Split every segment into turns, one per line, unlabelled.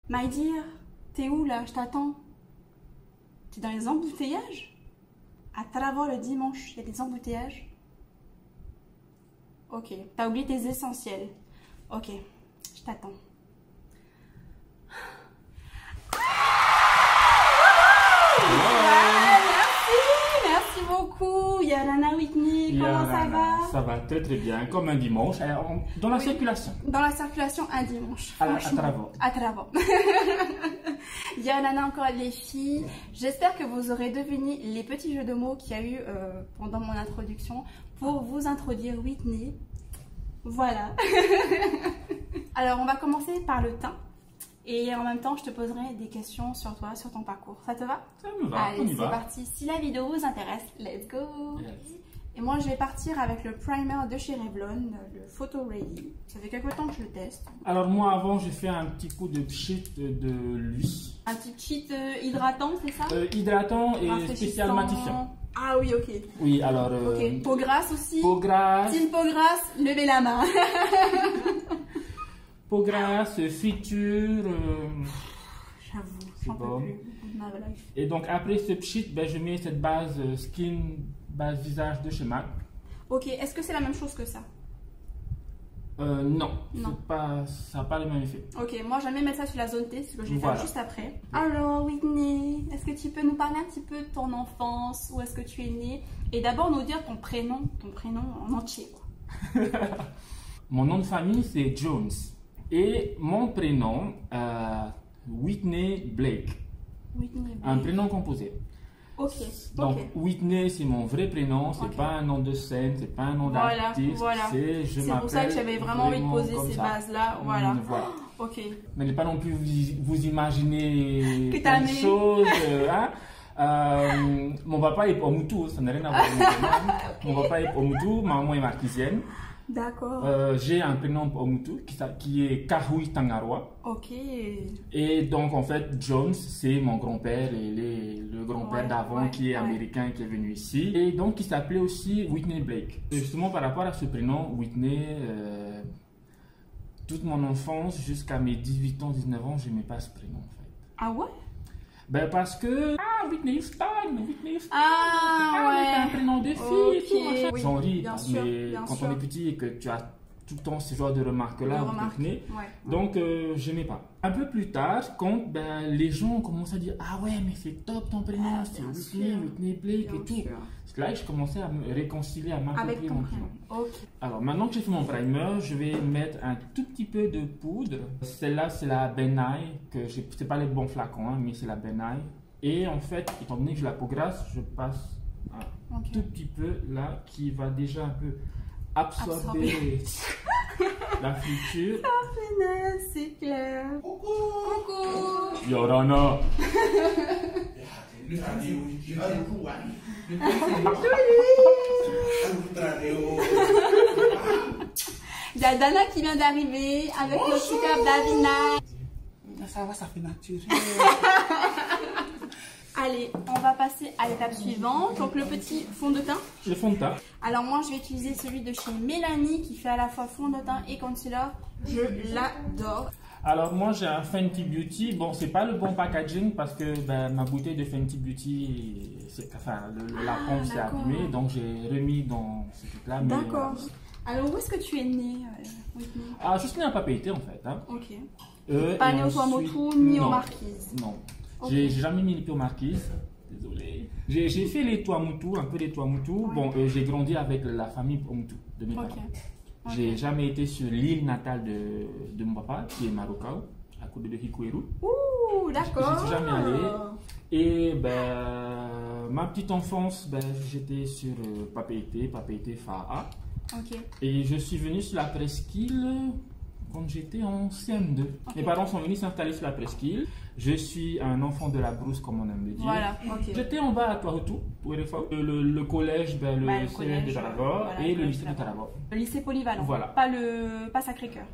My dear, t'es où là? Je t'attends. T'es dans les embouteillages? À travers le dimanche, il y a des embouteillages? Ok, t'as oublié tes essentiels. Ok, je t'attends. Merci beaucoup. Yana Whitney, comment ça va?
Ça va très bien, comme un dimanche, dans la circulation.
Dans la circulation, un dimanche.
À travers.
À travers. Yana, encore les filles. J'espère que vous aurez deviné les petits jeux de mots qu'il y a eu pendant mon introduction pour vous introduire Whitney. Voilà. Alors, on va commencer par le teint. Et en même temps, je te poserai des questions sur toi, sur ton parcours. Ça te va?
Ça me va,
allez, c'est parti. Si la vidéo vous intéresse, let's go! Yes. Et moi, je vais partir avec le primer de chez Revlon, le Photo Ready. Ça fait quelques temps que je le teste.
Alors moi, avant, j'ai fait un petit coup de cheat de lui.
Un petit cheat hydratant, c'est ça?
Hydratant et spécial matifiant.
Ah oui, ok.
Oui, alors...
Ok, peau grasse aussi.
Peau grasse.
Team peau grasse, levez la main.
Peau grasse, friture.
J'avoue, j'en peux plus.
Et donc après ce cheat, ben, je mets cette base skin, base visage de chez MAC.
Ok, est-ce que c'est la même chose que ça?
Non. Ça n'a pas le même effet.
Ok, moi j'aime bien mettre ça sur la zone T, ce que je vais faire juste après. Alors Whitney, est-ce que tu peux nous parler un petit peu de ton enfance? Où est-ce que tu es née? Et d'abord nous dire ton prénom en entier.
Mon nom de famille c'est Jones. Et mon prénom, Whitney Blake. Un prénom composé.
Ok.
Donc Whitney c'est mon vrai prénom, c'est pas un nom de scène, c'est pas un nom d'artiste.
Voilà. C'est pour ça que j'avais vraiment envie de poser ces bases-là. Voilà. Ok.
Mais ne pas non plus vous imaginer quelque chose. Mon papa est Omutu, ça n'a rien à voir avec mon Mon papa est Omutu, ma maman est marquisienne.
D'accord.
J'ai un prénom Omutu qui est Kahui Tangaroa.
Ok.
Et donc en fait, Jones, c'est mon grand-père et le grand-père d'avant qui est américain qui est venu ici. Et donc il s'appelait aussi Whitney Blake. Et justement par rapport à ce prénom, Whitney, toute mon enfance jusqu'à mes 18 ans, 19 ans, je n'aimais pas ce prénom en fait.
Ah ouais?
Ben parce que Whitney Houston, c'est un prénom de fille et tout. J'en ris, mais quand on est petit et que tu as tout le temps ce genre de remarques-là, donc je n'aimais pas. Un peu plus tard, quand les gens commencent à dire ah ouais mais c'est top ton prénom, c'est Whitney Blake et tout. C'est là que je commençais à me réconcilier, à m'approprier mon prénom. Alors maintenant que j'ai fait mon primer, je vais mettre un tout petit peu de poudre. Celle-là c'est la Ben Nye, que c'est pas les bons flacons, mais c'est la Ben Nye. Et en fait, étant donné que j'ai la peau grasse, je passe un tout petit peu là qui va déjà un peu absorber la friture.
Ah, c'est clair. Coucou.
Yorana.
Il y a Dana qui vient d'arriver avec le super Davina.
Ça va, ça fait naturel.
Allez, on va passer à l'étape suivante. Donc le petit fond de teint.
Le fond de teint.
Alors moi je vais utiliser celui de chez Mélanie qui fait à la fois fond de teint et concealer. Je l'adore.
Alors moi j'ai un Fenty Beauty. Bon c'est pas le bon packaging parce que ma bouteille de Fenty Beauty, la pompe s'est abîmée. Donc j'ai remis dans ce truc là.
D'accord. Alors où est-ce que tu es née, Whitney?
Je suis née à Papeete en fait. Hein.
Ok. Pas né au Tuamotu ni aux Marquises.
Non. J'ai jamais mis les pieds aux Marquises. Désolé. J'ai fait les Tuamotu, un peu les Tuamotu. Bon, j'ai grandi avec la famille Omutu de mes parents. J'ai jamais été sur l'île natale de mon papa, qui est Marokao, à côté de Hikueru.
Ouh, d'accord.
Je suis jamais allé. Et ma petite enfance, j'étais sur Papeete Fa'a. Et je suis venu sur la presqu'île quand j'étais en CM2. Mes parents sont venus s'installer sur la presqu'île. Je suis un enfant de la brousse, comme on aime le dire.
Voilà,
J'étais en bas à Toahutu, le collège, le CM de Tarabor et le lycée de Tarabor.
Le lycée polyvalent,
voilà.
Pas Sacré-Cœur.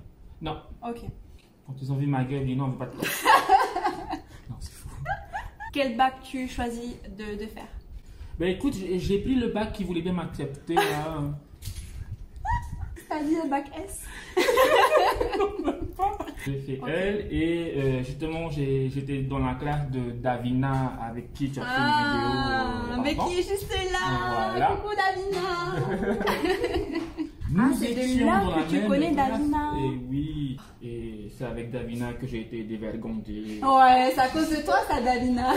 Non.
Ok.
Quand ils ont vu ma gueule, ils disent non, on ne veut pas de toi. Non, c'est fou.
Quel bac tu choisis de faire?
Écoute, j'ai pris le bac qui voulait bien m'accepter.
C'est-à-dire bac S?
Non, même pas. J'ai fait elle et justement j'étais dans la classe de Davina avec qui tu as fait une vidéo.
Mais qui est juste là.
Voilà.
Coucou Davina.
C'est
de là que tu connais Davina.
Et oui, et c'est avec Davina que j'ai été dévergondé.
Ouais, c'est à cause de toi ça Davina.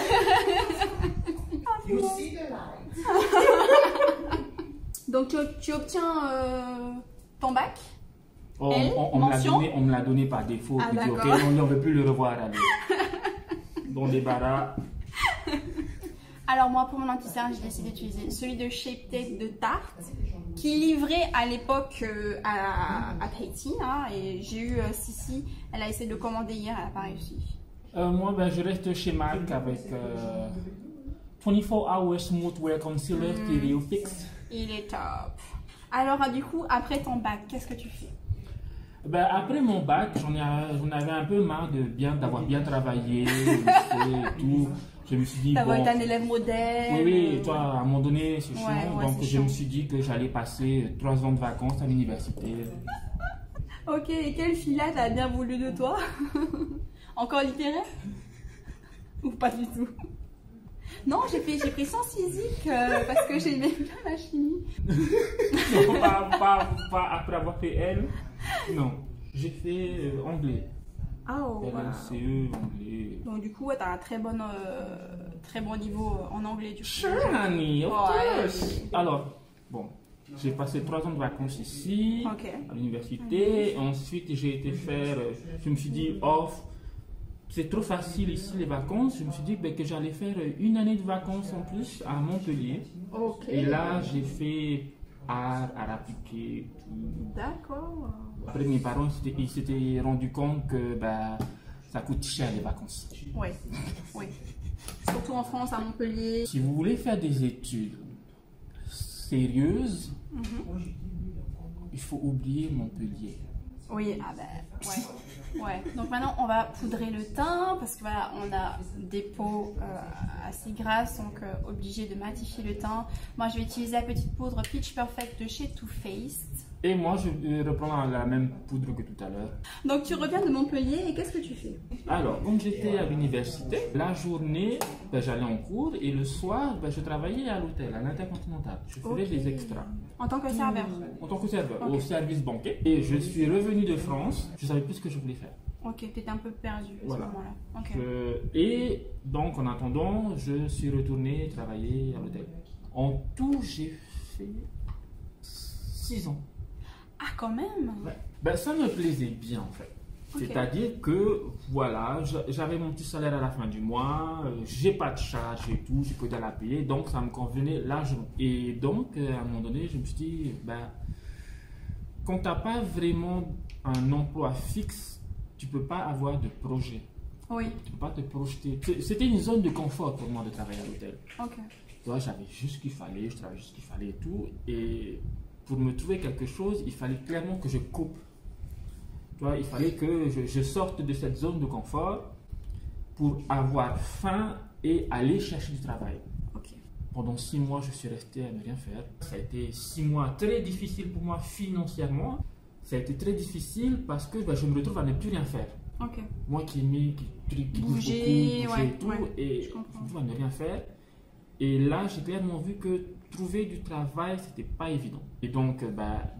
You see the light.
Donc tu obtiens ton bac.
Oh, on me l'a donné par défaut.
Ah,
dit, okay, on ne veut plus le revoir. Allez. Dans les barras.
Alors moi pour mon anti-cerne j'ai décidé d'utiliser celui de Shape Tape de Tarte qui livrait à l'époque à Tahiti hein, et j'ai eu Sissi, elle a essayé de le commander hier, elle n'a pas réussi.
Moi je reste chez MAC avec 24 Hours Smooth Wear Concealer Stereo Fix.
Il est top. Alors du coup après ton bac qu'est-ce que tu fais?
Après mon bac, j'en avais un peu marre d'avoir bien travaillé, et tout. Je me suis dit,
d'avoir été un élève modèle.
Oui, toi, à un moment donné, c'est chiant. Donc, je me suis dit que j'allais passer 3 ans de vacances à l'université.
Ok, et quelle fille-là t'as bien voulu de toi? Encore littéraire? Ou pas du tout? Non, j'ai pris sciences physiques parce que j'aimais bien la chimie.
Non, pas après avoir fait elle. Non, j'ai fait anglais.
Ah, wow.
LCE, anglais.
Donc du coup, ouais, t'as un très bon niveau en anglais du coup.
Sure, honey, of course. Alors, bon, j'ai passé 3 ans de vacances ici, à l'université. Ensuite, j'ai été faire, je me suis dit, c'est trop facile ici les vacances. Je me suis dit que j'allais faire 1 année de vacances en plus à Montpellier. Et là, j'ai fait art appliqué.
D'accord.
Après, mes parents ils s'étaient rendus compte que ça coûte cher les vacances.
Oui, oui. Surtout en France, à Montpellier.
Si vous voulez faire des études sérieuses, il faut oublier Montpellier.
Oui, ouais. Donc maintenant, on va poudrer le teint parce que voilà, on a des peaux assez grasses, donc obligé de matifier le teint. Moi, je vais utiliser la petite poudre Pitch Perfect de chez Too Faced.
Et moi, je reprends la même poudre que tout à l'heure.
Donc, tu reviens de Montpellier et qu'est-ce que tu fais?
Alors, comme j'étais à l'université, la journée, j'allais en cours et le soir, je travaillais à l'hôtel, à l'Intercontinental. Je faisais des extras.
En tant que serveur?
En tant que serveur, au service banquet. Et je suis revenu de France, je savais plus ce que je voulais faire.
Ok, tu étais un peu perdu à ce moment-là. Okay.
Et donc, en attendant, je suis retourné travailler à l'hôtel. En tout, j'ai fait 6 ans.
Ah, quand même?
Ouais. Ça me plaisait bien, en fait. Okay. C'est-à-dire que, voilà, j'avais mon petit salaire à la fin du mois, j'ai pas de charge et tout, je pouvais la payer, donc ça me convenait largement. Et donc, à un moment donné, je me suis dit, quand t'as pas vraiment un emploi fixe, tu peux pas avoir de projet.
Oui.
Tu peux pas te projeter. C'était une zone de confort pour moi de travailler à l'hôtel.
Ok.
Tu vois, j'avais juste ce qu'il fallait, je travaillais juste ce qu'il fallait et tout. Et pour me trouver quelque chose, il fallait clairement que je coupe. Tu vois, il fallait que je sorte de cette zone de confort pour avoir faim et aller chercher du travail.
Okay.
Pendant 6 mois, je suis resté à ne rien faire. Ça a été 6 mois très difficiles pour moi financièrement. Ça a été très difficile parce que je me retrouve à ne plus rien faire.
Okay.
Moi qui aimais bouger et tout, et je me retrouve à ne rien faire. Et là, j'ai clairement vu que trouver du travail, c'était pas évident. Et donc,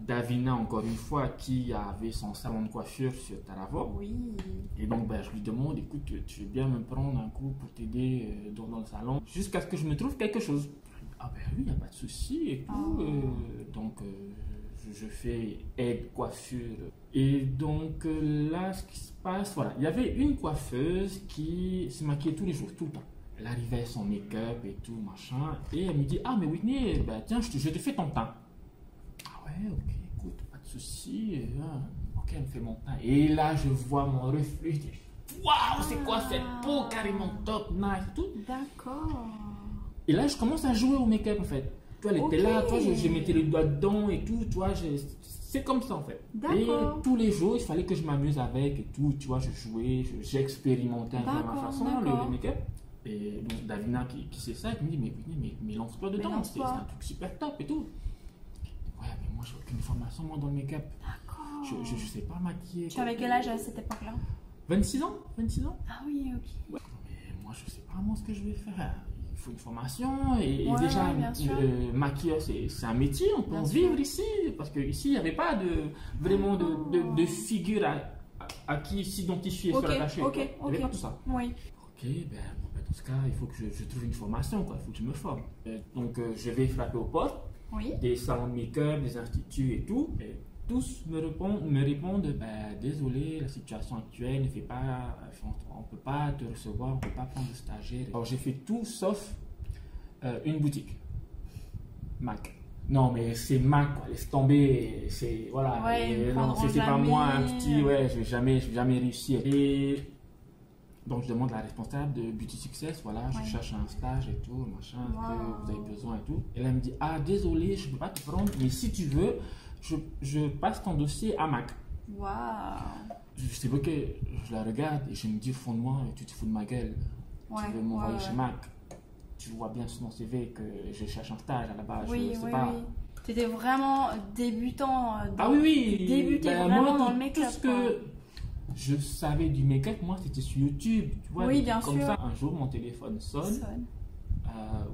Davina, encore une fois, qui avait son salon de coiffure sur Taravot.
Oui.
Et donc, je lui demande, écoute, tu veux bien me prendre un coup pour t'aider dans le salon, jusqu'à ce que je me trouve quelque chose. Ah oui, il n'y a pas de souci et tout. Donc, je fais aide coiffure. Et donc, là, ce qui se passe, voilà. Il y avait une coiffeuse qui se maquillait tous les jours, tout le temps. Elle arrivait son make-up et tout, machin. Et elle me dit, ah, mais Whitney, tiens, je te fais ton teint. Ah ouais, ok, écoute, pas de souci. Ok, elle me fait mon teint. Et là, je vois mon reflet. Je dis, waouh, c'est quoi cette peau carrément top, nice, tout.
D'accord.
Et là, je commence à jouer au make-up, en fait. Toi, elle était là, toi, je mettais les doigts dedans et tout, toi, c'est comme ça, en fait. Et tous les jours, il fallait que je m'amuse avec et tout, tu vois, je jouais, j'expérimentais un peu à ma façon, le make-up. Et donc, Davina qui sait ça, elle me dit, mais lance-toi dedans, c'est un truc super top et tout. Ouais, mais moi, j'ai aucune formation, moi, dans le make-up.
D'accord.
Je ne sais pas maquiller.
Tu avais quel âge à cette époque-là?
26 ans. 26 ans.
Ah oui, ok.
Ouais. Mais moi, je ne sais pas moi ce que je vais faire. Il faut une formation et
Ouais,
déjà,
maquilleur,
c'est un métier, on peut en vivre ici. Parce qu'ici, il n'y avait pas vraiment de figure à qui s'identifier, se rattacher. Il n'y avait pas tout ça.
Oui.
Ok, ben, dans ce cas, il faut que je trouve une formation, quoi. Il faut que je me forme. Donc, je vais frapper aux portes des salons de make-up, des instituts et tout. Et tous me répondent ben, désolé, la situation actuelle ne fait pas, on ne peut pas te recevoir, on ne peut pas prendre de stagiaire. Alors, j'ai fait tout sauf une boutique. Mac. Non, mais c'est Mac, quoi. Laisse tomber. C'est, voilà. Non, c'est pas moi, un petit, je vais jamais réussir. Et donc, je demande à la responsable de Beauty Success, voilà, je cherche un stage et tout, machin, que vous avez besoin et tout. Et elle me dit, ah, désolé, je ne peux pas te prendre, mais si tu veux, je passe ton dossier à Mac.
Waouh.
Je sais pas que je la regarde et je me dis au fond de moi, tu te fous de ma gueule. Tu veux m'envoyer chez Mac. Tu vois bien sur mon CV que je cherche un stage à la base.
Oui,
je sais pas.
Tu étais vraiment débutant.
Ah oui.
Débuté vraiment dans le make-up.
Tout ce que je savais du make-up, moi, c'était sur YouTube. Tu vois,
oui, bien
comme
sûr.
Ça, un jour, mon téléphone sonne.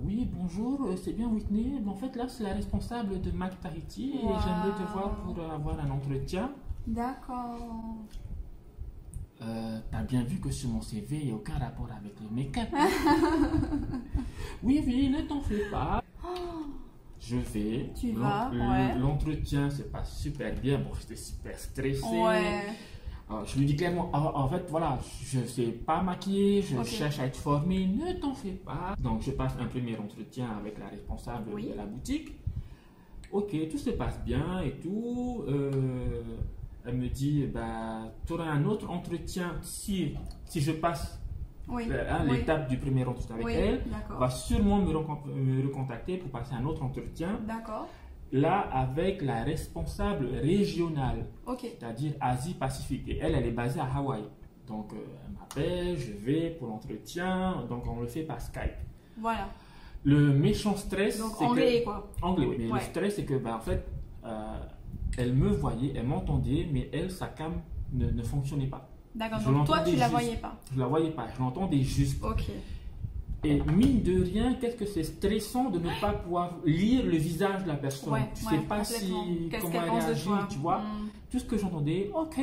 Oui, bonjour, c'est bien Whitney. En fait, là, c'est la responsable de Mac Tahiti et j'aimerais te voir pour avoir un entretien.
D'accord.
T'as bien vu que sur mon CV, il n'y a aucun rapport avec le make-up. Oui, ne t'en fais pas. Je vais.
Tu vas,
L'entretien se passe super bien. Bon, j'étais super stressé. Alors, je lui dis clairement, en fait, voilà, je ne sais pas maquiller, je cherche à être formée, ne t'en fais pas. Donc, je passe un premier entretien avec la responsable de la boutique. Ok, tout se passe bien et tout. Elle me dit, bah, tu auras un autre entretien si je passe l'étape du premier entretien avec elle. Elle va sûrement me recontacter pour passer un autre entretien.
D'accord.
Là, avec la responsable régionale, c'est-à-dire Asie-Pacifique. Et elle est basée à Hawaï. Donc, elle m'appelle, je vais pour l'entretien. Donc, on le fait par Skype.
Voilà.
Le méchant stress,
donc, c'est anglais, quoi.
Anglais, oui. Mais le stress, c'est que, en fait, elle me voyait, elle m'entendait, mais elle, sa cam ne fonctionnait pas.
D'accord, donc toi, tu la voyais pas.
Je la voyais pas, je l'entendais juste.
Ok.
Et mine de rien, qu'est-ce que c'est stressant de ne pas pouvoir lire le visage de la personne. Tu sais pas comment elle réagit, tu vois. Tout ce que j'entendais, ok.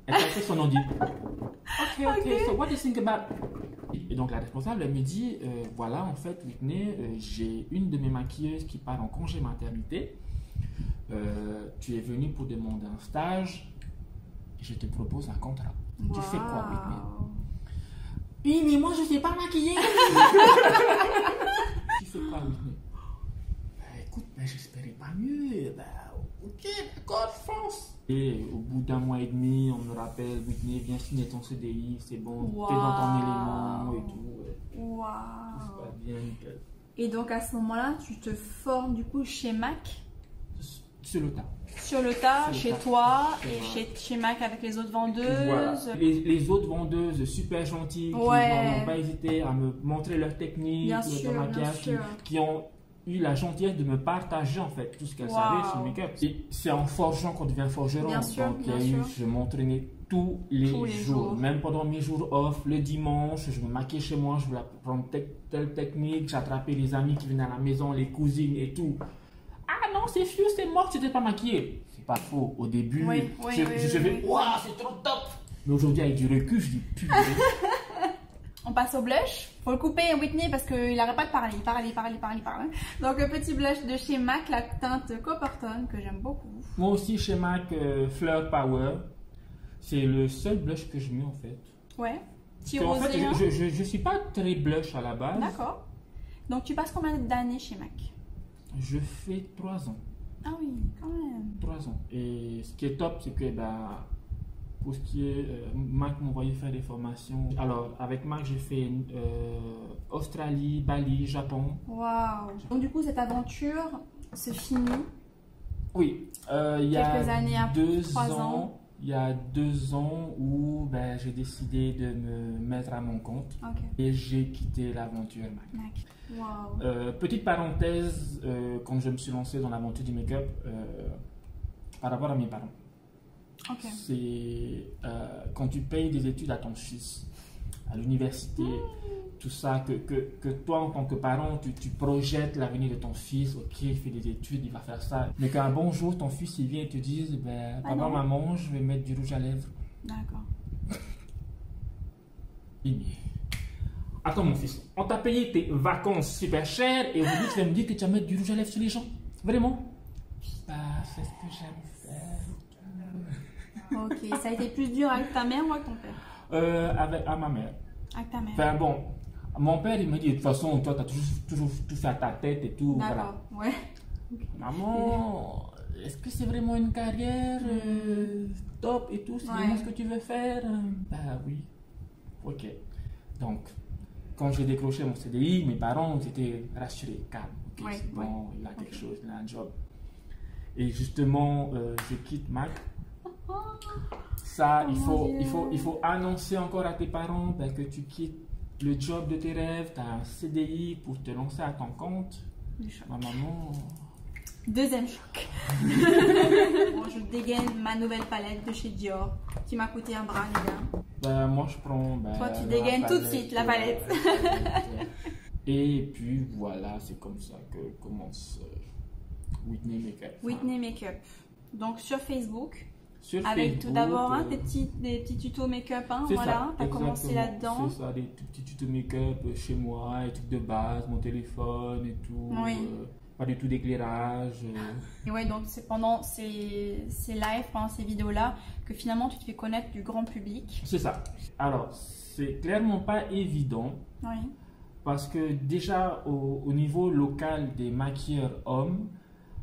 Elle a fait son nom dit. Ok, so what do you think about... Et donc la responsable, elle me dit, voilà, en fait, Whitney, j'ai une de mes maquilleuses qui part en congé maternité. Tu es venue pour demander un stage. Je te propose un contrat. Tu fais quoi, Whitney? Oui, mais moi, je ne sais pas maquiller. Tu fais quoi, Whitney? Écoute, j'espérais pas mieux. Ok, d'accord, France. Et au bout d'un mois et demi, on me rappelle, Whitney, viens signer ton CDI, c'est bon, t'es dans ton élément et tout.
Waouh.
Bien.
Et donc, à ce moment-là, tu te formes du coup chez Mac?
Sur le tas.
Sur le tas, chez toi et chez Mac avec les autres vendeuses.
Voilà. Les autres vendeuses super gentilles qui n'ont pas hésité à me montrer leur technique de maquillage, qui ont eu la gentillesse de me partager en fait tout ce qu'elles savaient sur le make-up. C'est en forgeant qu'on devient forgeron.
Bien sûr,
je m'entraînais tous les jours. Même pendant mes jours off, le dimanche, je me maquillais chez moi, je voulais apprendre telle technique, j'attrapais les amis qui venaient à la maison, les cousines et tout. Ah non, c'est fiu, c'est mort, tu n'étais pas maquillée. C'est pas faux. Au début, je vais, waouh, c'est trop top. Mais aujourd'hui, avec du recul, je dis putain.
On passe au blush. Faut le couper, Whitney, parce qu'il n'arrête pas de parler. Il parle. Donc, le petit blush de chez MAC, la teinte Coppertone, que j'aime beaucoup.
Moi aussi, chez MAC, Fleur Power. C'est le seul blush que je mets, en fait.
Ouais.
En fait, je suis pas très blush à la base.
D'accord. Donc, tu passes combien d'années chez MAC?
Je fais 3 ans.
Ah oui, quand même.
3 ans. Et ce qui est top, c'est que pour ce qui est Mac m'envoyait faire des formations. Alors avec Mac, j'ai fait Australie, Bali, Japon.
Waouh. Donc du coup, cette aventure se finit.
Oui. Il y a
quelques années après,
3 ans. Il y a 2 ans où j'ai décidé de me mettre à mon compte et j'ai quitté l'aventure Mac.
Wow.
Petite parenthèse, quand je me suis lancé dans l'aventure du make-up, par rapport à mes parents.
Ok.
C'est quand tu payes des études à ton fils, à l'université, tout ça, que toi, en tant que parent, tu projettes l'avenir de ton fils. Ok, il fait des études, il va faire ça. Mais qu'un bon jour, ton fils, il vient et te dise, ben, papa, maman, je vais mettre du rouge à lèvres.
D'accord.
Attends, mon fils, on t'a payé tes vacances super chères et aujourd'hui, tu vas me dire que tu vas mettre du rouge à lèvres sur les gens? Vraiment? Bah, c'est ce que j'aime faire.
Ok, ça a été plus dur avec ta mère ou avec ton père?
Avec ma mère.
Avec ta mère.
Enfin bon, mon père, il me dit, de toute façon, toi, tu as toujours tout fait à ta tête et tout.
D'accord, voilà. Ouais.
Okay. Maman, est-ce que c'est vraiment une carrière top et tout? C'est vraiment ce que tu veux faire? Bah oui. Ok. Donc, quand j'ai décroché mon CDI, mes parents étaient rassurés, calme. Ok, c'est bon, il a quelque chose, il a un job. Et justement, je quitte Mac. Ça, il faut annoncer encore à tes parents que tu quittes le job de tes rêves, tu as un CDI pour te lancer à ton compte. Ma maman...
Deuxième choc. Bon, je dégaine ma nouvelle palette de chez Dior qui m'a coûté un bras, les gars.
Moi, je prends...
Toi, tu dégaines tout de suite la palette.
Et puis, voilà, c'est comme ça que commence Whitney Makeup.
Whitney Makeup. Donc, sur Facebook. Avec tout d'abord des petits tutos make-up, hein, voilà, tu as commencé là-dedans.
C'est ça, des petits tutos make-up chez moi, des trucs de base, mon téléphone et tout, pas du tout d'éclairage.
Et ouais, donc c'est pendant ces lives, pendant ces vidéos-là, que finalement tu te fais connaître du grand public.
C'est ça. Alors, c'est clairement pas évident, parce que déjà au niveau local des maquilleurs hommes,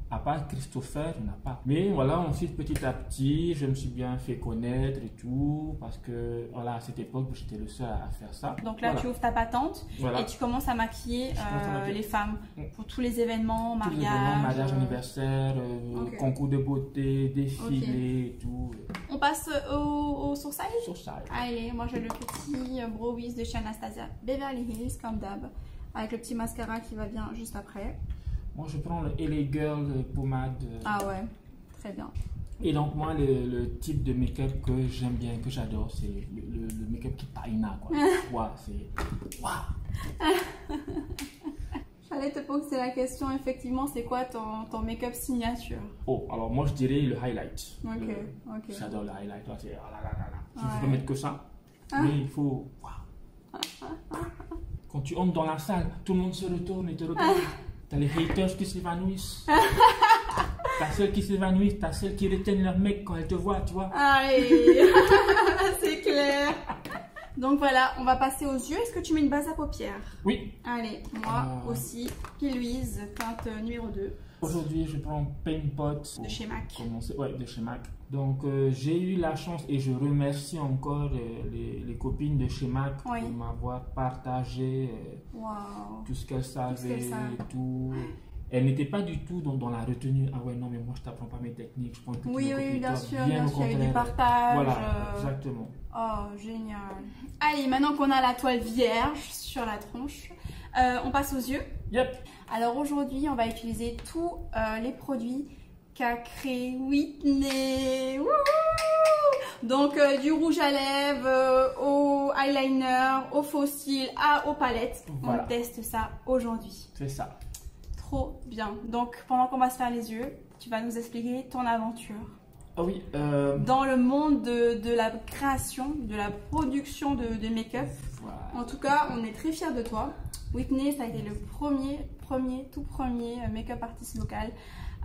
à part Christopher, il n'y en a pas. Mais voilà, ensuite, petit à petit, je me suis bien fait connaître et tout, parce que voilà, à cette époque, j'étais le seul à faire ça.
Donc là, tu ouvres ta patente et tu commences à maquiller les femmes pour tous les événements, mariage,
anniversaire, concours de beauté, défilé et tout.
On passe au sourcil?
Sourcil.
Allez, moi j'ai le petit Brow Wiz de chez Anastasia Beverly Hills, comme d'hab, avec le petit mascara qui va bien juste après.
Moi, je prends le LA Girl pommade.
Ah ouais, très bien.
Et donc, moi, le type de make-up que j'aime bien, que j'adore, c'est le make-up qui paina, quoi. Ouais, c'est... Waouh!
J'allais te poser la question, effectivement, c'est quoi ton make-up signature?
Oh, alors moi, je dirais le highlight.
Ok.
J'adore le highlight. C'est... Je peux mettre que ça, mais il faut... Waouh! Quand tu entres dans la salle, tout le monde se retourne et te regarde. T'as les haters qui s'évanouissent. T'as celles qui s'évanouissent, t'as celles qui retiennent leur mec quand elles te voient, tu vois.
Allez, c'est clair. Donc voilà, on va passer aux yeux. Est-ce que tu mets une base à paupières?
Oui.
Allez, moi aussi, Louise, teinte numéro 2.
Aujourd'hui, je prends Paint Pot.
De chez MAC.
Ouais, de chez MAC. Donc, j'ai eu la chance et je remercie encore les copines de chez MAC pour m'avoir partagé tout ce qu'elles savaient et tout. Elles n'étaient pas du tout dans la retenue. Ah ouais, non, mais moi, je t'apprends pas mes techniques. Je prends que
oui, bien sûr, il y a eu du partage.
Voilà, exactement.
Oh, génial. Allez, maintenant qu'on a la toile vierge sur la tronche, on passe aux yeux.
Yep.
Alors aujourd'hui, on va utiliser tous les produits qu'a créé Whitney. Wouhou! Donc du rouge à lèvres, au eyeliner, au faux cils, aux palettes. Voilà. On teste ça aujourd'hui.
C'est ça.
Trop bien. Donc pendant qu'on va se faire les yeux, tu vas nous expliquer ton aventure.
Ah oui.
Dans le monde de la création, de la production de make-up. Voilà. En tout cas, on est très fiers de toi. Whitney, ça a été le tout premier make-up artiste local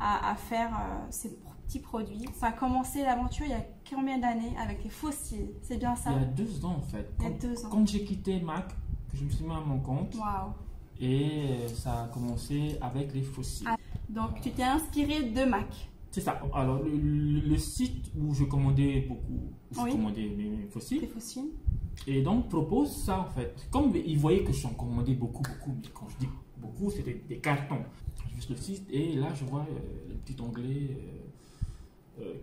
à faire ces petits produits. Ça a commencé l'aventure il y a combien d'années avec les faux cils? C'est bien ça?
Il y a 2 ans en fait.
Il y a 2 ans.
Quand j'ai quitté MAC, que je me suis mis à mon compte.
Waouh!
Et ça a commencé avec les faux cils.
Donc tu t'es inspiré de MAC?
C'est ça. Alors le site où je commandais beaucoup, je commandais mes faux cils.
Les faux cils.
Et donc propose ça en fait. Comme ils voyaient que j'en commandais beaucoup, mais quand je dis beaucoup, c'était des cartons. Je vais sur le site et là je vois le petit onglet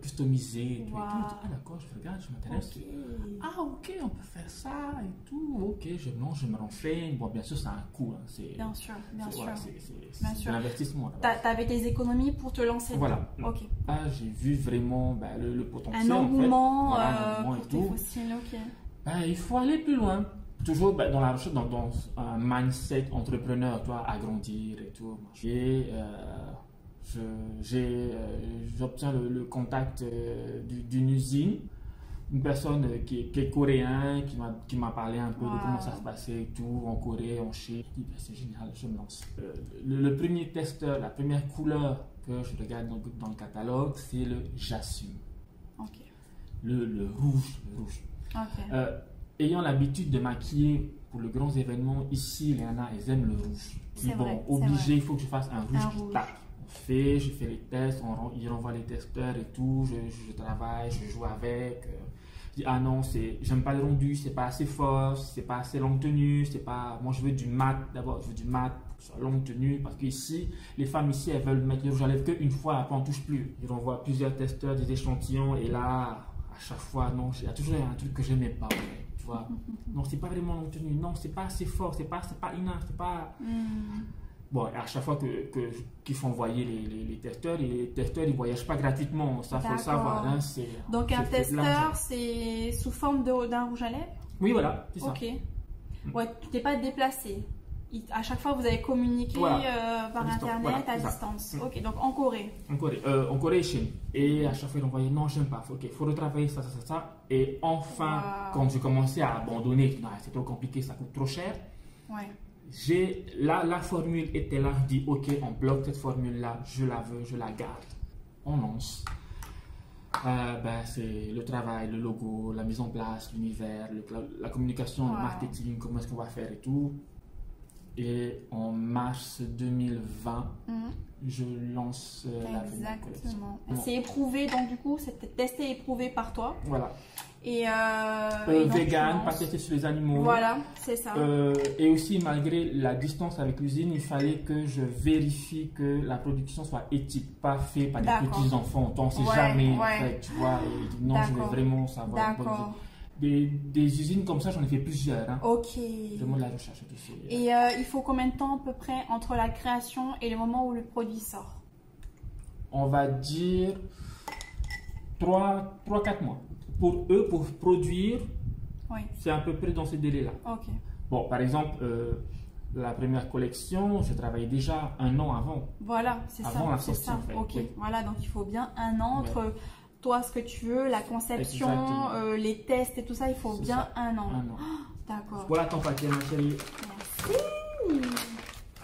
customisé et tout. Ah d'accord, je regarde, je m'intéresse. Ah ok, on peut faire ça et tout. Ok, je me renseigne. Bon, bien sûr, ça a un coût. Hein.
Bien sûr, bien sûr.
C'est de l'investissement.
Tu avais des économies pour te lancer.
Voilà.
Ok.
Ah, j'ai vu vraiment le potentiel.
Un engouement,
un engouement
pour tes fossiles, ok.
Il faut aller plus loin. Toujours dans la recherche, dans un mindset entrepreneur, toi, agrandir et tout. J'obtiens le contact d'une usine, une personne qui est coréenne, qui m'a parlé un peu de comment ça se passait et tout, en Corée, en Chine. Je dis, c'est génial, je me lance. Le premier testeur, la première couleur que je regarde dans le catalogue, c'est le jasmine.
Ok.
Le rouge.
Ok.
Ayant l'habitude de maquiller pour les grands événements, ici, les nanas, elles aiment le rouge.
C'est vrai,
obligé, il faut que je fasse un rouge qui tape. Je fais les tests, ils renvoient les testeurs et tout, je travaille, je joue avec. Je dis, ah non, j'aime pas le rendu, c'est pas assez fort, c'est pas assez longue tenue, moi je veux du mat, d'abord, je veux du mat, longue tenue, parce que ici, les femmes ici, elles veulent mettre le rouge à lèvres qu'une fois, après on touche plus. Ils renvoient plusieurs testeurs, des échantillons, et là, à chaque fois, non, il y a toujours un truc que j'aimais pas. Tu vois. Non, c'est pas vraiment longue tenue, non, c'est pas assez fort, c'est pas enough, c'est pas... Bon, à chaque fois qu'ils font envoyer les testeurs, et les testeurs, ils ne voyagent pas gratuitement, ça faut le savoir. Hein,
donc un testeur, c'est sous forme d'un rouge à lèvres?
Oui, voilà, c'est ça.
Ok. Ouais, tu t'es pas déplacé. À chaque fois, vous avez communiqué par Internet, à distance. Ok, donc en Corée.
En Corée et Chine. Et à chaque fois, ils envoyaient, non, j'aime pas, il faut retravailler ça. Et enfin, quand j'ai commencé à abandonner, c'est trop compliqué, ça coûte trop cher.
Ouais.
La formule était là, je dis ok, on bloque cette formule là, je la veux, je la garde, on lance. C'est le travail, le logo, la mise en place, l'univers, la communication, le marketing, comment est-ce qu'on va faire et tout. Et en mars 2020, je lance la première collection.
C'est éprouvé, donc du coup, c'était testé et éprouvé par toi.
Voilà.
Et
vegan, pas testé sur les animaux.
Voilà, c'est ça.
Et aussi, malgré la distance avec l'usine, il fallait que je vérifie que la production soit éthique, pas faite par des petits enfants. On ne sait jamais, en fait, tu vois. Et non, je veux vraiment savoir.
D'accord.
Des usines comme ça, j'en ai fait plusieurs. Hein.
Ok.
Vraiment de la recherche.
Et il faut combien de temps à peu près entre la création et le moment où le produit sort?
On va dire 3-4 mois. Pour eux, pour produire, c'est à peu près dans ce délai-là.
Ok.
Bon, par exemple, la première collection, je travaillais déjà 1 an avant.
Voilà, c'est ça.
Avant la sortie, en fait.
Ok, voilà, donc il faut bien 1 an entre toi, ce que tu veux, la conception, les tests et tout ça, il faut bien 1 an.
1 an.
Oh, d'accord.
Voilà ton paquet, ma chérie.
Merci.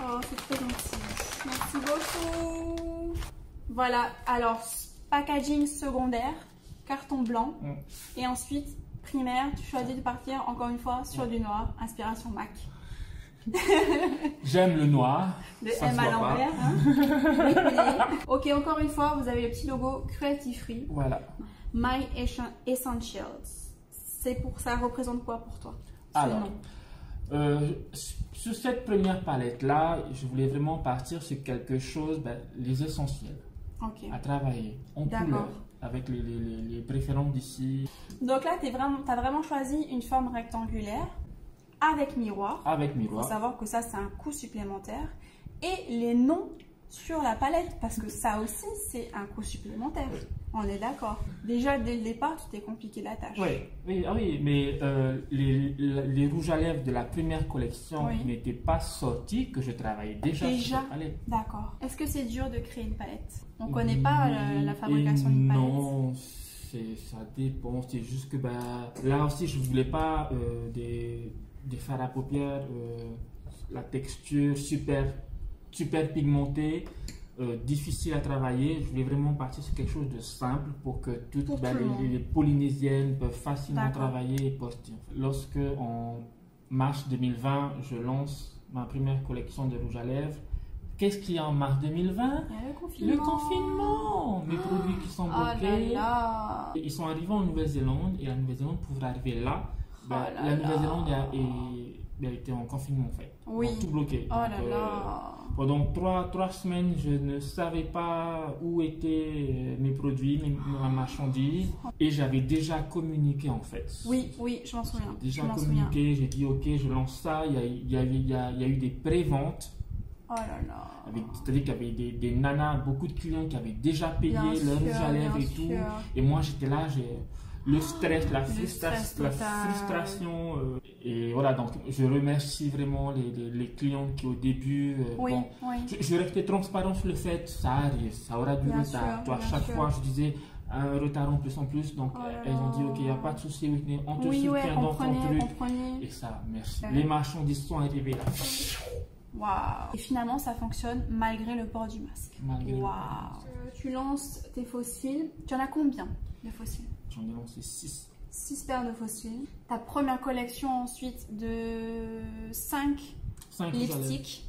Oh, c'est très gentil. Merci beaucoup. Voilà, alors, packaging secondaire, carton blanc. Et ensuite, primaire, tu choisis de partir encore une fois sur du noir, inspiration MAC.
J'aime le noir.
Le M à l'envers. Hein. Ok, encore une fois, vous avez le petit logo Cruelty Free.
Voilà.
My Essentials. Ça représente quoi pour toi?
Alors, sur cette première palette-là, je voulais vraiment partir sur quelque chose, les essentiels. À travailler en couleur, avec les préférences d'ici.
Donc là, tu as vraiment choisi une forme rectangulaire avec miroir.
Avec miroir.
Il faut savoir que ça, c'est un coût supplémentaire. Et les noms sur la palette, parce que ça aussi, c'est un coût supplémentaire. On est d'accord. Déjà, dès le départ, tu t'es compliqué la tâche.
Oui, mais les rouges à lèvres de la première collection n'étaient pas sortis, que je travaillais déjà sur la palette.
D'accord. Est-ce que c'est dur de créer une palette? On ne connaît pas la fabrication d'une palette.
Non, ça dépend. C'est juste que là aussi, je ne voulais pas des fards à paupières, la texture super pigmentée. Difficile à travailler. Je voulais vraiment partir sur quelque chose de simple pour que toutes les Polynésiennes peuvent facilement travailler et porter. Lorsque en mars 2020, je lance ma première collection de rouge à lèvres, qu'est-ce qu'il y a en mars 2020? Le confinement. Mes produits qui sont bloqués. Ils sont arrivés en Nouvelle-Zélande et la Nouvelle-Zélande, pour arriver là, la Nouvelle-Zélande a été en confinement en fait.
Oui.
Tout bloqué. Pendant trois semaines, je ne savais pas où étaient mes produits, ma marchandise. Et j'avais déjà communiqué en fait.
Oui, je m'en souviens.
Déjà communiqué, j'ai dit ok, je lance ça. Il y a eu des pré-ventes.
Oh là là.
C'est-à-dire qu'il y avait des nanas, beaucoup de clients qui avaient déjà payé leur rouge à lèvres et tout. Et moi j'étais là, le stress, la frustration. Et voilà, donc je remercie vraiment les clients qui au début, je restais transparent sur le fait, ça arrive, ça aura du retard. Toi, à chaque fois, je disais un retard en plus, donc elles ont dit ok, il n'y a pas de souci, Whitney, on te soutient dans ton truc. Et ça, merci. Les marchandises sont arrivées là.
Waouh! Et finalement, ça fonctionne malgré le port du masque. Waouh! Tu lances tes fossiles. Tu en as combien de fossiles?
J'en ai lancé 6.
6 paires de fossiles. Ta première collection ensuite de 5 lipsticks.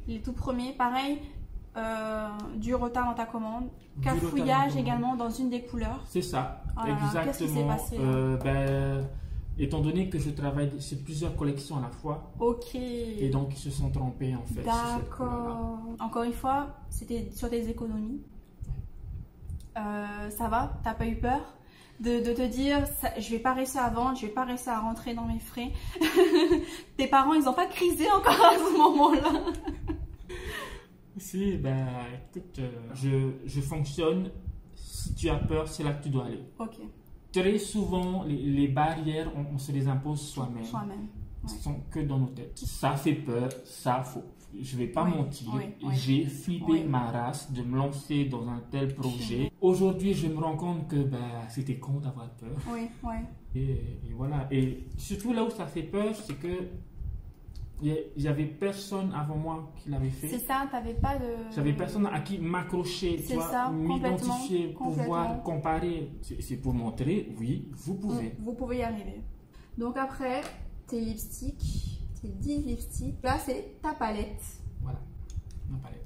Les tout premiers. Pareil, du retard dans ta commande. Cafouillage également dans une des couleurs.
C'est ça, exactement. Qu'est-ce qui s'est passé étant donné que je travaille sur plusieurs collections à la fois.
Ok.
Et donc ils se sont trompés en fait.
D'accord. Encore une fois, c'était sur tes économies. Ça va? T'as pas eu peur de te dire je vais pas réussir à vendre, je vais pas réussir à rentrer dans mes frais? Tes parents, ils ont pas crisé encore à ce moment-là?
Si, écoute, je fonctionne. Si tu as peur, c'est là que tu dois aller.
Ok.
Très souvent, les barrières, on se les impose soi-même. Ce sont que dans nos têtes. Ça fait peur, ça faut. Je vais pas mentir. J'ai flippé ma race de me lancer dans un tel projet. Aujourd'hui, je me rends compte que c'était con d'avoir peur. Et voilà. Et surtout là où ça fait peur, c'est que il n'y avait personne avant moi qui l'avait fait.
C'est ça, t'avais pas de...
J'avais personne à qui m'accrocher, m'identifier, pouvoir comparer. C'est pour montrer, oui, vous pouvez.
Vous pouvez y arriver. Donc après, tes lipsticks, tes 10 lipsticks. Là, c'est ta palette.
Voilà, ma palette.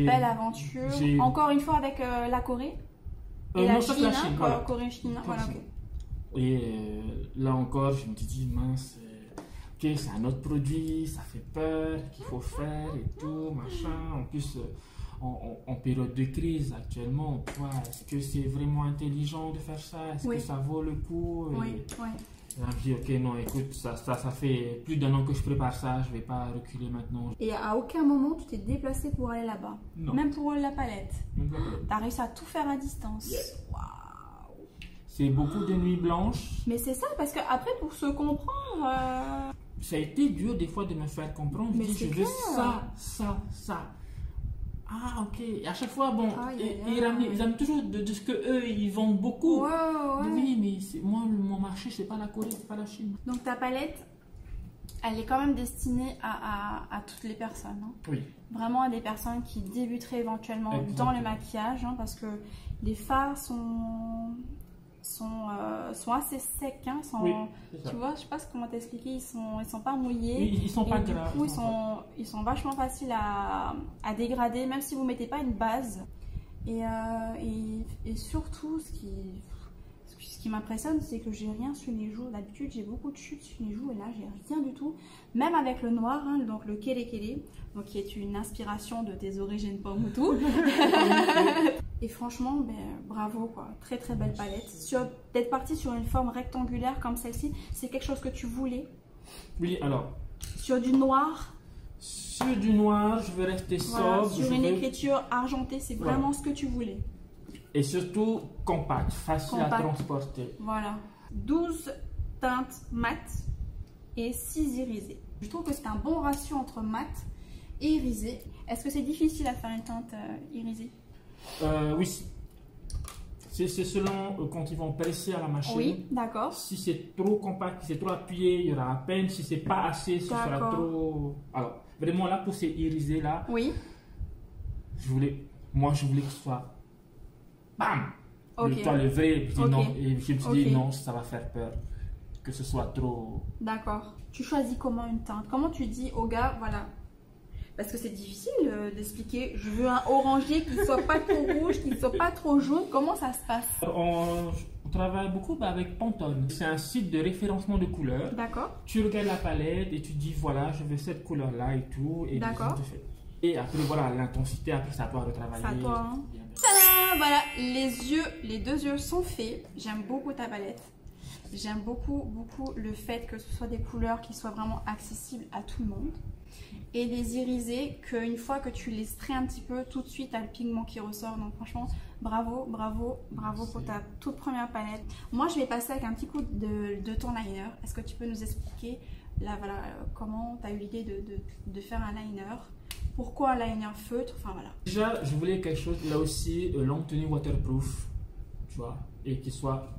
Belle aventure. Encore une fois avec la Corée. Et la Chine, Corée, Chine. Voilà, ok.
Et là encore, je me dis, mince... Ok, c'est un autre produit, ça fait peur, qu'il faut faire et tout, machin. En plus, en période de crise actuellement, est-ce que c'est vraiment intelligent de faire ça? Est-ce que ça vaut le coup? Et je me dis, ok, non, écoute, ça fait plus d'1 an que je prépare ça, je vais pas reculer maintenant.
Et à aucun moment tu t'es déplacé pour aller là-bas?
Non.
Même pour la palette? T'as réussi à tout faire à distance? Waouh!
C'est beaucoup de nuits blanches.
Mais c'est ça, parce que après, pour se comprendre...
Ça a été dur des fois de me faire comprendre. Je dis, je veux ça. Ah, ok. Et à chaque fois, ils aiment toujours de ce qu'eux, ils vendent beaucoup. Oui, mais moi, mon marché, c'est pas la Corée, c'est pas la Chine.
Donc ta palette, elle est quand même destinée à toutes les personnes. Hein.
Oui.
Vraiment à des personnes qui débuteraient éventuellement dans le maquillage, hein, parce que les fards sont assez secs, hein, tu vois, je sais pas comment t'expliquer, ils sont pas mouillés.
Oui, ils sont pas gras.
Du coup, ils sont vachement faciles à dégrader, même si vous mettez pas une base. Et surtout, ce qui m'impressionne, c'est que j'ai rien sur les joues. D'habitude, j'ai beaucoup de chutes sur les joues, et là, j'ai rien du tout. Même avec le noir, hein, donc le Kele Kele, donc qui est une inspiration de tes origines Pomotou. Et franchement, bravo, quoi. Très très belle palette. D'être partie sur une forme rectangulaire comme celle-ci, c'est quelque chose que tu voulais?
Oui, alors.
Sur du noir?
Sur du noir, je vais rester sobre.
Sur une écriture argentée, c'est vraiment ce que tu voulais.
Et surtout compact, facile à transporter.
Voilà. 12 teintes mat et 6 irisées. Je trouve que c'est un bon ratio entre mat et irisé. Est-ce que c'est difficile à faire une teinte irisée?
Oui. C'est selon quand ils vont presser à la machine.
Oui, d'accord.
Si c'est trop compact, si c'est trop appuyé, il y aura à peine. Si c'est pas assez, ce sera trop... Alors, vraiment là, pour ces irisés là,
oui.
je voulais que ce soit... Bam!
Okay.
Le vrai, je dis non. Et je me suis dit non, ça va faire peur. Que ce soit trop...
D'accord. Tu choisis comment une teinte? Comment tu dis au gars, voilà... Parce que c'est difficile d'expliquer, je veux un orangé qui ne soit pas trop rouge, qui ne soit pas trop jaune. Comment ça se passe?
On travaille beaucoup avec Pantone. C'est un site de référencement de couleurs.
D'accord.
Tu regardes la palette et tu dis voilà, je veux cette couleur-là et tout. Et
d'accord.
Et après, voilà, l'intensité, après, ça doit retravailler.
Ça doit, hein. Tadam, voilà, les 2 yeux sont faits. J'aime beaucoup ta palette. J'aime beaucoup le fait que ce soit des couleurs qui soient vraiment accessibles à tout le monde. Et des irisés qu'une fois que tu les strais un petit peu, tout de suite, tu as le pigment qui ressort. Donc franchement, bravo pour ta toute première palette. Moi, je vais passer avec un petit coup de ton liner. Est-ce que tu peux nous expliquer là, voilà, comment tu as eu l'idée de faire un liner? Pourquoi un liner feutre? Enfin voilà.
Déjà, je voulais quelque chose là aussi, longue tenue waterproof, tu vois, et qui soit,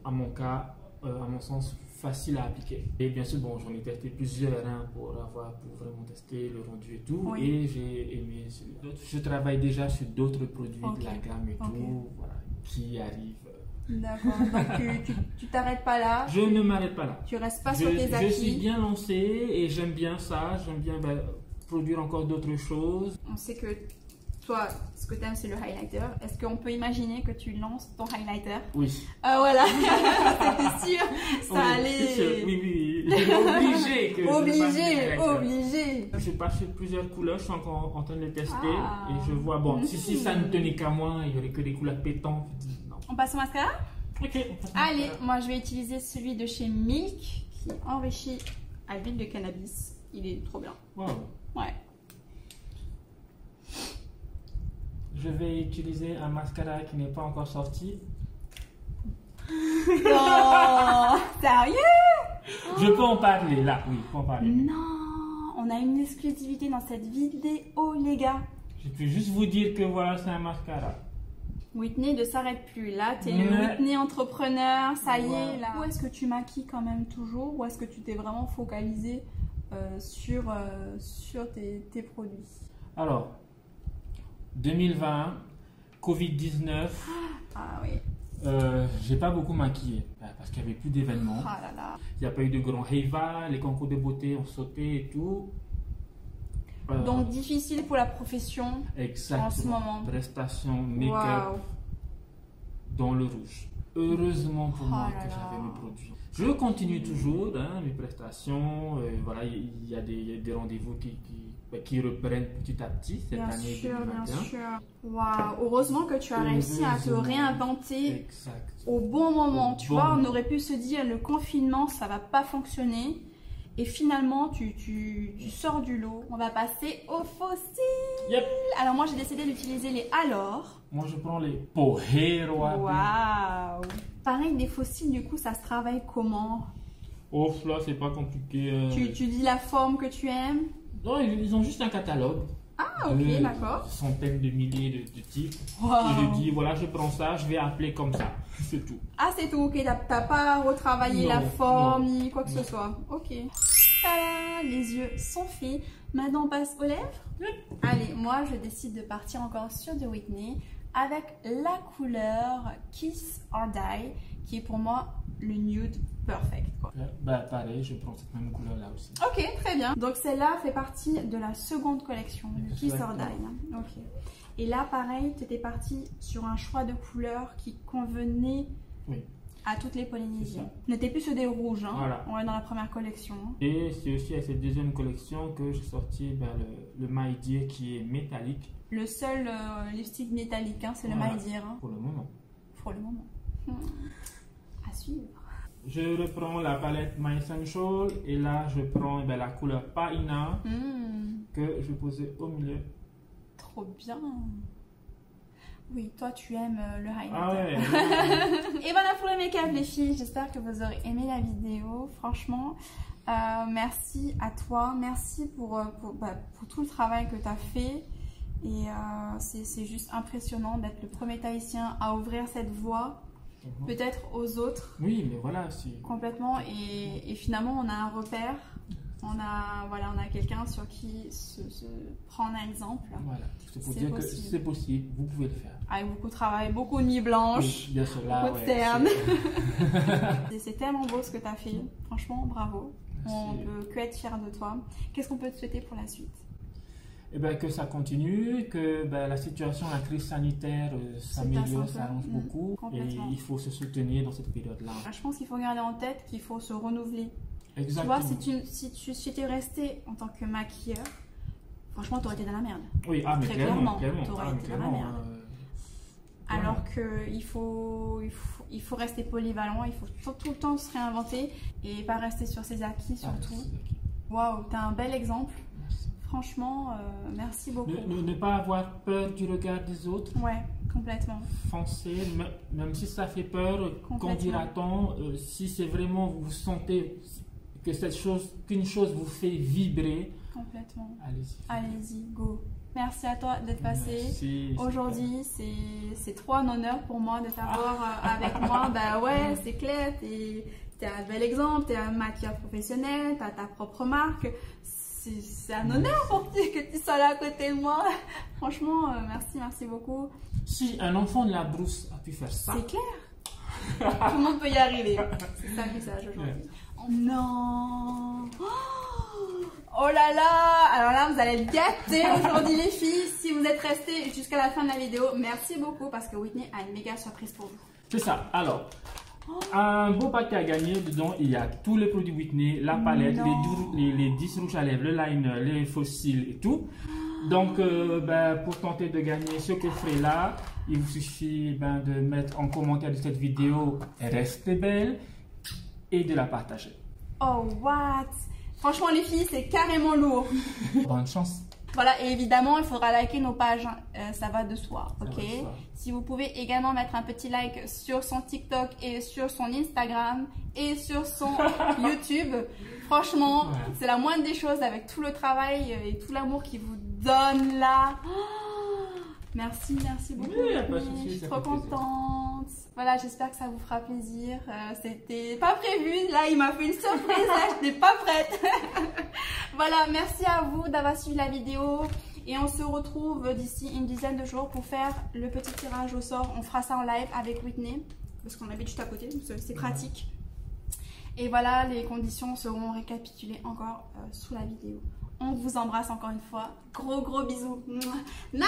à mon cas, à mon sens, facile à appliquer. Et bien sûr, bon, j'en ai testé plusieurs pour vraiment tester le rendu et tout. Oui. Et j'ai aimé celui-là. Je travaille déjà sur d'autres produits de la gamme et tout, voilà, qui arrivent.
D'accord, donc tu t'arrêtes pas là?
Je ne m'arrête pas là.
Tu restes pas sur tes acquis?
Je suis bien lancé et j'aime bien ça, j'aime bien produire encore d'autres choses.
On sait que toi, ce que tu aimes, c'est le highlighter. Est-ce qu'on peut imaginer que tu lances ton highlighter?
Oui.
Voilà, c'était sûr. Ça allait.
Sûr. Oui.
Obligé.
Je passe sur plusieurs couleurs, je suis encore en train de les tester et je vois, bon, si ça ne tenait qu'à moi, il n'y aurait que des couleurs pétantes. Non.
On passe au mascara?
Ok.
Allez, moi je vais utiliser celui de chez Milk qui est enrichi à l'huile de cannabis. Il est trop bien.
Wow.
Ouais.
Je vais utiliser un mascara qui n'est pas encore sorti.
Non, sérieux?
Je peux en parler là, oui, je peux en parler.
Non, on a une exclusivité dans cette vidéo, les gars.
Je peux juste vous dire que voilà, c'est un mascara.
Whitney ne s'arrête plus. Là, tu es le Whitney entrepreneur, ça y est, là. Où est-ce que tu maquilles quand même toujours? Ou est-ce que tu t'es vraiment focalisé sur tes produits?
Alors, 2020, Covid-19.
Ah oui.
J'ai pas beaucoup maquillé parce qu'il n'y avait plus d'événements.
Ah là là.
Il n'y a pas eu de grands rivals, les concours de beauté ont sauté et tout.
Donc difficile pour la profession.
Exactement.
En ce moment.
Prestation, make-up dans le rouge. Heureusement pour moi que j'avais mes produits. Je continue toujours mes prestations. Voilà, il y a des rendez-vous qui reprennent petit à petit cette année 2021.
Bien sûr. Waouh, heureusement que tu as réussi à te réinventer au bon moment. Tu vois, on aurait pu se dire le confinement, ça va pas fonctionner. Et finalement, tu sors du lot. On va passer aux fossiles.
Yep.
Alors moi, j'ai décidé d'utiliser les Alors.
Moi, je prends les Pohero.
Waouh. Pareil, des fossiles, du coup, ça se travaille comment?
Oh, là, c'est pas compliqué.
Tu dis la forme que tu aimes?
Non, ils ont juste un catalogue.
Ah, ok, d'accord.
Centaines de milliers de types.
Wow.
Et je dis, voilà, je prends ça, je vais appeler comme ça. C'est tout.
Ah, c'est tout, ok. T'as pas retravaillé la forme ni quoi que ce soit. Ok. Tada, les yeux sont faits. Maintenant, on passe aux lèvres. Allez, moi, je décide de partir encore sur de Whitney avec la couleur Kiss or Die, qui est pour moi le nude perfect. Quoi.
Pareil, je prends cette même couleur là aussi.
Ok, très bien. Donc celle-là fait partie de la seconde collection, le Kiss or Die. Ok. Et là, pareil, tu étais parti sur un choix de couleurs qui convenait à toutes les Polynésiens. N'était plus sur des rouges, hein. Voilà. On est dans la première collection.
Et c'est aussi à cette deuxième collection que j'ai sorti le My Dear qui est métallique.
Le seul lipstick métallique, hein, c'est le My Dear. Hein.
Pour le moment.
Pour le moment. À suivre.
Je reprends la palette My Essential et là je prends la couleur Paina que je posais au milieu.
Trop bien. Oui, toi tu aimes le highlighter.
Ah ouais.
Et voilà pour le make-up les filles. J'espère que vous aurez aimé la vidéo. Franchement, merci à toi. Merci pour tout le travail que tu as fait. Et c'est juste impressionnant d'être le premier Tahitien à ouvrir cette voie. Peut-être aux autres.
Oui, mais voilà.
Complètement. Et finalement, on a un repère. On a quelqu'un sur qui se prendre un exemple.
Voilà. C'est pour dire que c'est possible. Vous pouvez le faire.
Avec beaucoup de travail, beaucoup de nuits blanches.
Oui, bien sûr, là,
beaucoup de cernes. C'est tellement beau ce que tu as fait. Franchement, bravo. Merci. On peut que être fiers de toi. Qu'est-ce qu'on peut te souhaiter pour la suite?
eh ben, que ça continue, que ben, la situation, la crise sanitaire s'améliore, ça avance beaucoup. Et il faut se soutenir dans cette période-là.
Je pense qu'il faut garder en tête qu'il faut se renouveler.
Exactement.
Tu vois, si tu es resté en tant que maquilleur, franchement, tu aurais été dans la merde.
Oui, ah, mais
très
clairement.
Tu aurais été dans la merde. Alors qu'il faut rester polyvalent, il faut tout le temps se réinventer et pas rester sur ses acquis surtout. Waouh, t'as un bel exemple.
Merci.
Franchement, merci beaucoup.
Ne pas avoir peur du regard des autres.
Ouais, complètement.
Foncez, même si ça fait peur, qu'en dira-t-on, si c'est vraiment, vous sentez que qu'une chose vous fait vibrer.
Complètement.
Allez-y.
Allez-y, go. Merci à toi d'être passé. Aujourd'hui, c'est trop un honneur pour moi de t'avoir avec moi. Bah ouais, c'est clair, t'es un bel exemple, t'es un maquilleur professionnel, t'as ta propre marque. C'est un honneur pour toi que tu sois là à côté de moi. Franchement, merci beaucoup.
Si un enfant de la brousse a pu faire ça.
C'est clair. Tout le monde peut y arriver. C'est ça le message aujourd'hui. Ouais. Oh non. Oh là là. Alors là, vous allez être gâtés aujourd'hui les filles. Si vous êtes restés jusqu'à la fin de la vidéo, merci beaucoup parce que Whitney a une méga surprise pour vous.
C'est ça. Alors, un beau paquet à gagner. Dedans, il y a tous les produits Whitney, la palette, les 10 rouges à lèvres, le liner, les fossiles et tout. Donc, pour tenter de gagner ce coffret-là, il vous suffit de mettre en commentaire de cette vidéo « Restez belle » et de la partager.
Oh, what? Franchement, les filles, c'est carrément lourd.
Bonne chance.
Voilà, et évidemment, il faudra liker nos pages, ça va de soi, ok? Si vous pouvez également mettre un petit like sur son TikTok et sur son Instagram et sur son YouTube, franchement, c'est la moindre des choses avec tout le travail et tout l'amour qu'il vous donne là. Oh, merci beaucoup.
Oui, pas de souci,
je suis trop contente. Voilà, j'espère que ça vous fera plaisir. C'était pas prévu, là il m'a fait une surprise, là je n'étais pas prête. Voilà, merci à vous d'avoir suivi la vidéo et on se retrouve d'ici une dizaine de jours pour faire le petit tirage au sort. On fera ça en live avec Whitney parce qu'on habite juste à côté, c'est pratique. Et voilà, les conditions seront récapitulées encore sous la vidéo. On vous embrasse encore une fois. Gros bisous. Nana.